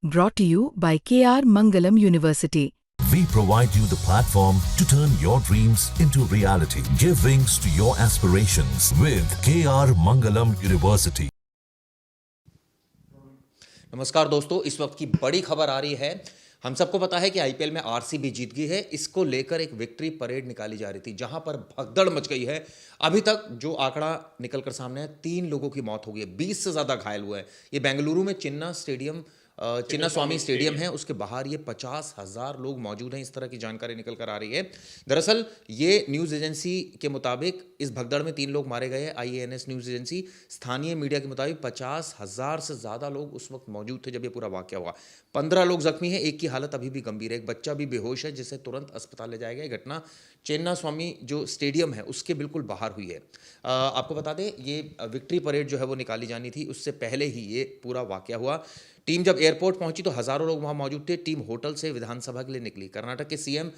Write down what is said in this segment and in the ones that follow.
Brought to you by KR Mangalam University. We provide you the platform to turn your dreams into reality. Give wings to your aspirations with KR Mangalam University. नमस्कार दोस्तों, इस वक्त की बड़ी खबर आ रही है। हम सबको पता है कि आईपीएल में आरसीबी जीत गई है। इसको लेकर एक विक्ट्री परेड निकाली जा रही थी, जहां पर भगदड़ मच गई है। अभी तक जो आंकड़ा निकलकर सामने है, 3 लोगों की मौत हो गई है, 20 से ज़्यादा घायल हुए हैं। ये बेंगलुरु में चिन्ना स्वामी स्टेडियम है, उसके बाहर ये 50,000 लोग मौजूद हैं। इस तरह की जानकारी निकल कर आ रही है। दरअसल ये न्यूज़ एजेंसी के मुताबिक इस भगदड़ में 3 लोग मारे गए हैं। आईएएनएस न्यूज़ एजेंसी, स्थानीय मीडिया के मुताबिक 50,000 से ज़्यादा लोग उस वक्त मौजूद थे जब ये पूरा वाकया हुआ। 15 लोग जख्मी हैं, एक की हालत अभी भी गंभीर है। एक बच्चा भी बेहोश है, जिसे तुरंत अस्पताल ले जाया गया। ये घटना चिन्ना स्वामी जो स्टेडियम है उसके बिल्कुल बाहर हुई है। आपको बता दें, ये विक्ट्री परेड जो है वो निकाली जानी थी, उससे पहले ही ये पूरा वाकया हुआ। टीम जब एयरपोर्ट पहुंची तो हज़ारों लोग वहां मौजूद थे। टीम होटल से विधानसभा के लिए निकली। कर्नाटक के सीएम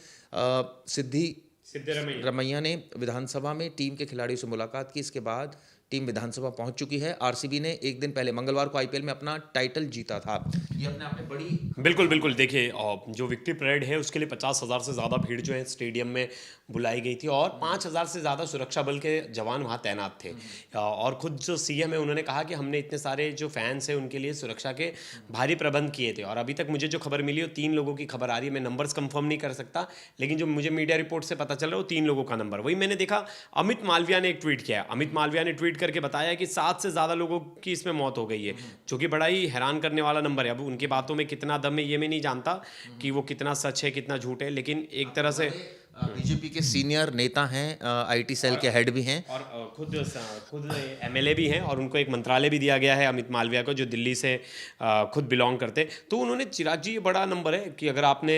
सिद्धरमैया ने विधानसभा में टीम के खिलाड़ियों से मुलाकात की। इसके बाद टीम विधानसभा पहुंच चुकी है। आरसीबी ने एक दिन पहले मंगलवार को आईपीएल में अपना टाइटल जीता था। ये अपने आप में बड़ी बिल्कुल देखिए, जो विक्ट्री परेड है उसके लिए 50,000 से ज़्यादा भीड़ जो है स्टेडियम में बुलाई गई थी और 5,000 से ज़्यादा सुरक्षा बल के जवान वहाँ तैनात थे। और खुद जो सीएम है उन्होंने कहा कि हमने इतने सारे जो फैंस हैं उनके लिए सुरक्षा के भारी प्रबंध किए थे। और अभी तक मुझे जो खबर मिली वो 3 लोगों की खबर आ रही है। मैं नंबर्स कंफर्म नहीं कर सकता, लेकिन जो मुझे मीडिया रिपोर्ट से पता चल रहा है वो 3 लोगों का नंबर। वही मैंने देखा, अमित मालविया ने एक ट्वीट किया। अमित मालविया ने ट्वीट करके बताया कि 7 से ज़्यादा लोगों की इसमें मौत हो गई है, जो कि बड़ा ही हैरान करने वाला नंबर है। अब उनकी बातों में कितना दम है ये मैं नहीं जानता कि वो कितना सच है कितना झूठ है, लेकिन एक तरह से बीजेपी के सीनियर नेता हैं, आईटी सेल के हेड भी हैं और खुद एमएलए भी हैं, और उनको एक मंत्रालय भी दिया गया है अमित मालविया को, जो दिल्ली से खुद बिलोंग करते। तो उन्होंने, चिराग जी ये बड़ा नंबर है कि अगर आपने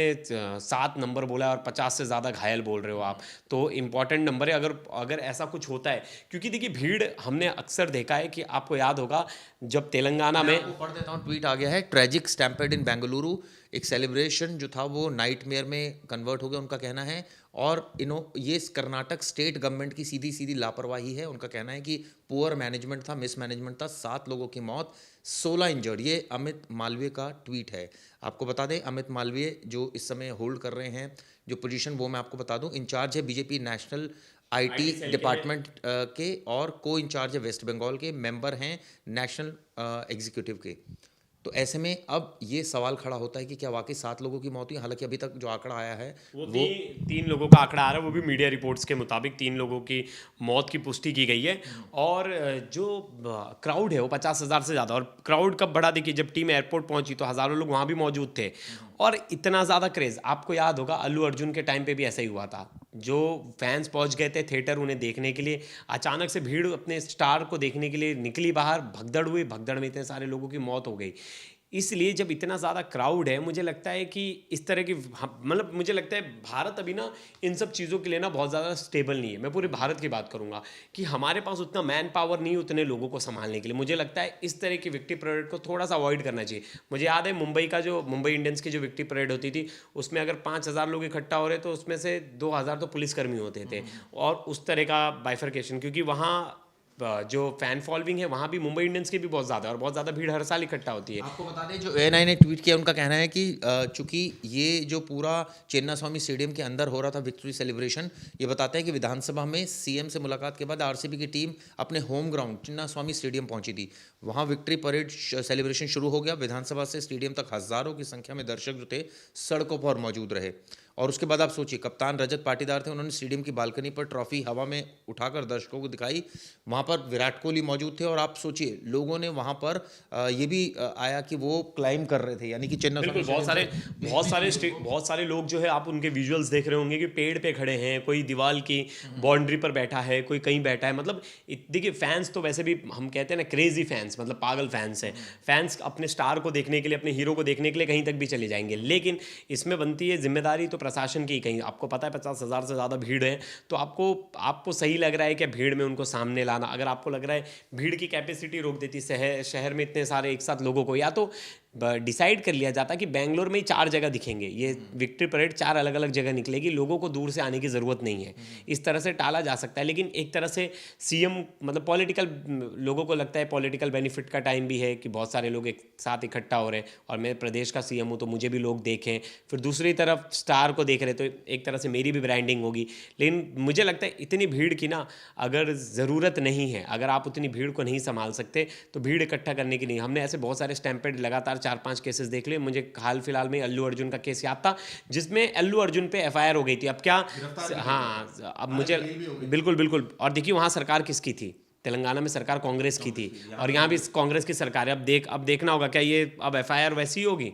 7 नंबर बोला है और 50 से ज़्यादा घायल बोल रहे हो आप, तो इम्पॉर्टेंट नंबर है। अगर ऐसा कुछ होता है, क्योंकि देखिए भीड़ हमने अक्सर देखा है कि आपको याद होगा जब तेलंगाना में, पढ़ देता हूँ, ट्वीट आ गया है। ट्रेजिक स्टैम्पेड इन बेंगलुरु, एक सेलिब्रेशन जो था वो नाइटमेयर में कन्वर्ट हो गया, उनका कहना है। और ये कर्नाटक स्टेट गवर्नमेंट की सीधी सीधी लापरवाही है। उनका कहना है कि पुअर मैनेजमेंट था, मिस मैनेजमेंट था। 7 लोगों की मौत, 16 इंजर्ड। ये अमित मालवीय का ट्वीट है। आपको बता दें, अमित मालवीय जो इस समय होल्ड कर रहे हैं जो पोजीशन, वो मैं आपको बता दूं, इंचार्ज है बीजेपी नेशनल आईटी डिपार्टमेंट के, और को इंचार्ज है वेस्ट बंगाल के, मेंबर हैं नेशनल एग्जीक्यूटिव के। तो ऐसे में अब ये सवाल खड़ा होता है कि क्या वाकई 7 लोगों की मौत हुई। हालांकि अभी तक जो आंकड़ा आया है वो 3 लोगों का आंकड़ा आ रहा है, वो भी मीडिया रिपोर्ट्स के मुताबिक 3 लोगों की मौत की पुष्टि की गई है। और जो क्राउड है वो 50,000 से ज़्यादा। और क्राउड कब बढ़ा, देखिए जब टीम एयरपोर्ट पहुंची तो हज़ारों लोग वहाँ भी मौजूद थे और इतना ज़्यादा क्रेज़। आपको याद होगा अल्लू अर्जुन के टाइम पे भी ऐसा ही हुआ था। जो फैंस पहुंच गए थे थिएटर उन्हें देखने के लिए, अचानक से भीड़ अपने स्टार को देखने के लिए निकली बाहर, भगदड़ हुई, भगदड़ में इतने सारे लोगों की मौत हो गई। इसलिए जब इतना ज़्यादा क्राउड है, मुझे लगता है कि इस तरह की, मतलब मुझे लगता है भारत अभी ना इन सब चीज़ों के लिए ना बहुत ज़्यादा स्टेबल नहीं है। मैं पूरे भारत की बात करूँगा कि हमारे पास उतना मैन पावर नहीं है उतने लोगों को संभालने के लिए। मुझे लगता है इस तरह की विक्ट्री परेड को थोड़ा सा अवॉइड करना चाहिए। मुझे याद है मुंबई इंडियंस की जो विक्ट्री परेड होती थी, उसमें अगर 5,000 लोग इकट्ठा हो रहे तो उसमें से 2,000 तो पुलिसकर्मी होते थे। और उस तरह का बाइफर्केशन, क्योंकि वहाँ जो फैन फॉलोइंग है वहाँ भी मुंबई इंडियंस की भी बहुत ज़्यादा है और बहुत ज़्यादा भीड़ हर साल इकट्ठा होती है। आपको बता दें, जो एएनआई ने ट्वीट किया, उनका कहना है कि चूंकि ये जो पूरा चिन्ना स्वामी स्टेडियम के अंदर हो रहा था विक्ट्री सेलिब्रेशन, ये बताते हैं कि विधानसभा में सीएम से मुलाकात के बाद आरसीबी की टीम अपने होम ग्राउंड चिन्ना स्वामी स्टेडियम पहुंची थी। वहाँ विक्ट्री परेड सेलिब्रेशन शुरू हो गया। विधानसभा से स्टेडियम तक हज़ारों की संख्या में दर्शक जो थे सड़कों पर मौजूद रहे। और उसके बाद आप सोचिए, कप्तान रजत पाटीदार थे, उन्होंने स्टेडियम की बालकनी पर ट्रॉफी हवा में उठाकर दर्शकों को दिखाई। वहाँ पर विराट कोहली मौजूद थे और आप सोचिए लोगों ने वहाँ पर ये भी आया कि वो क्लाइम कर रहे थे, यानी कि चेन्नई। बिल्कुल, बहुत सारे लोग जो है, आप उनके विजुअल्स देख रहे होंगे कि पेड़ पे खड़े हैं, कोई दीवार की बाउंड्री पर बैठा है, कोई कहीं बैठा है। मतलब देखिए फैंस तो वैसे भी हम कहते हैं ना क्रेजी फैंस, मतलब पागल फैंस हैं। फैंस अपने स्टार को देखने के लिए, अपने हीरो को देखने के लिए कहीं तक भी चले जाएंगे। लेकिन इसमें बनती है जिम्मेदारी तो प्रशासन की। कहीं आपको पता है 50,000 से ज़्यादा भीड़ है, तो आपको सही लग रहा है कि भीड़ में उनको सामने लाना। अगर आपको लग रहा है भीड़ की कैपेसिटी रोक देती शहर में इतने सारे एक साथ लोगों को, या तो डिसाइड कर लिया जाता कि बेंगलोर में ही 4 जगह दिखेंगे, ये विक्ट्री परेड 4 अलग अलग जगह निकलेगी, लोगों को दूर से आने की ज़रूरत नहीं है, इस तरह से टाला जा सकता है। लेकिन एक तरह से सीएम मतलब पॉलिटिकल, लोगों को लगता है पॉलिटिकल बेनिफिट का टाइम भी है कि बहुत सारे लोग एक साथ इकट्ठा हो रहे हैं और मैं प्रदेश का सीएम हूँ तो मुझे भी लोग देखें, फिर दूसरी तरफ स्टार को देख रहे तो एक तरह से मेरी भी ब्रांडिंग होगी। लेकिन मुझे लगता है इतनी भीड़ की ना अगर ज़रूरत नहीं है, अगर आप उतनी भीड़ को नहीं संभाल सकते तो भीड़ इकट्ठा करने की नहीं। हमने ऐसे बहुत सारे स्टैम्पेड लगातार 4-5 केसेस देख लिए। मुझे हाल फिलहाल में अल्लू अर्जुन का केस याद था जिसमें अल्लू अर्जुन पे एफआईआर हो गई थी। अब क्या, हाँ अब मुझे बिल्कुल बिल्कुल, और देखिए वहाँ सरकार किसकी थी, तेलंगाना में सरकार कांग्रेस की थी और यहाँ भी कांग्रेस की सरकार है। अब देखना होगा क्या ये अब एफआईआर वैसी होगी।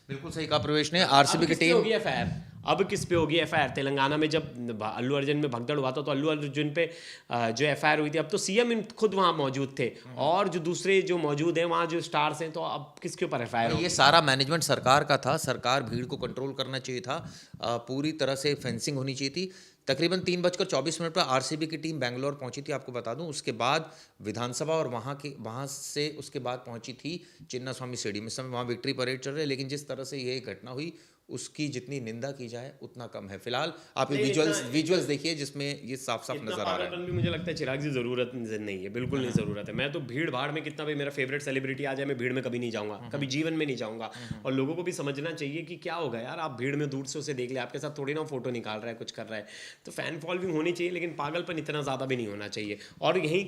बिल्कुल सही कहा प्रवेश ने। आरसीबी की टीम होगी एफआईआर, अब किस पे होगी एफआईआर? तेलंगाना में जब अल्लू अर्जुन में भगदड़ हुआ था तो अल्लू अर्जुन पे जो एफआईआर हुई थी, अब तो सीएम खुद वहाँ मौजूद थे और जो दूसरे जो मौजूद हैं वहाँ जो स्टार्स हैं, तो अब किसके ऊपर एफआईआर होगी? ये सारा मैनेजमेंट सरकार का था, सरकार भीड़ को कंट्रोल करना चाहिए था, पूरी तरह से फेंसिंग होनी चाहिए थी। तकरीबन 3:24 पर आरसीबी की टीम बेंगलोर पहुंची थी, आपको बता दूं। उसके बाद विधानसभा और वहाँ से उसके बाद पहुंची थी चिन्नास्वामी स्टेडियम। इस समय वहाँ विक्ट्री परेड चल रही है, लेकिन जिस तरह से ये घटना हुई उसकी जितनी निंदा की जाए उतना कम है। फिलहाल आप ये विजुअल्स देखिए जिसमें ये साफ साफ नजर आ रहा है। भी मुझे लगता है चिराग जी जरूरत नहीं है, बिल्कुल नहीं जरूरत है। मैं तो भीड़ भाड़ में कितना भी मेरा फेवरेट सेलिब्रिटी आ जाए, मैं भीड़ में कभी नहीं जाऊंगा, कभी जीवन में नहीं जाऊंगा। और लोगों को भी समझना चाहिए कि क्या होगा यार, आप भीड़ में दूर से उसे देख ले, आपके साथ थोड़ी ना फोटो निकाल रहा है, कुछ कर रहा है, तो फैन फॉलोइंग होनी चाहिए, लेकिन पागलपन इतना ज़्यादा भी नहीं होना चाहिए। और यही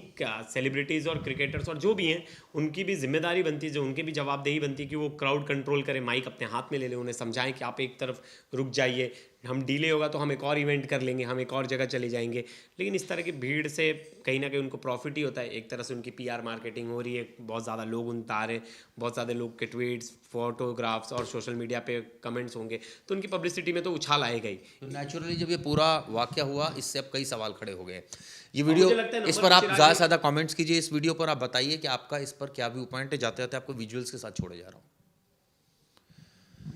सेलिब्रिटीज़ और क्रिकेटर्स और जो भी हैं उनकी भी जिम्मेदारी बनती है, जो उनकी भी जवाबदेही बनती है कि वो क्राउड कंट्रोल करें, माइक अपने हाथ में ले लें, उन्हें समझाएं कि आप एक तरफ रुक जाइए, हम डिले होगा तो हम एक और इवेंट कर लेंगे, हम एक और जगह चले जाएंगे। लेकिन इस तरह की भीड़ से कहीं ना कहीं उनको प्रॉफिट ही होता है, एक तरह से उनकी पीआर मार्केटिंग हो रही है, बहुत ज़्यादा लोग उन तारे, बहुत ज़्यादा लोग के ट्वीट्स, फोटोग्राफ्स और सोशल मीडिया पे कमेंट्स होंगे, तो उनकी पब्लिसिटी में तो उछाल आएगा ही। तो नेचुरली जब ये पूरा वाकया हुआ, इससे अब कई सवाल खड़े हो गए। ये वीडियो इस पर आप ज़्यादा से ज़्यादा कमेंट्स कीजिए, इस वीडियो पर आप बताइए कि आपका इस पर क्या व्यू पॉइंट है। जाते जाते आपको विजुअल्स के साथ छोड़े जा रहा हूँ।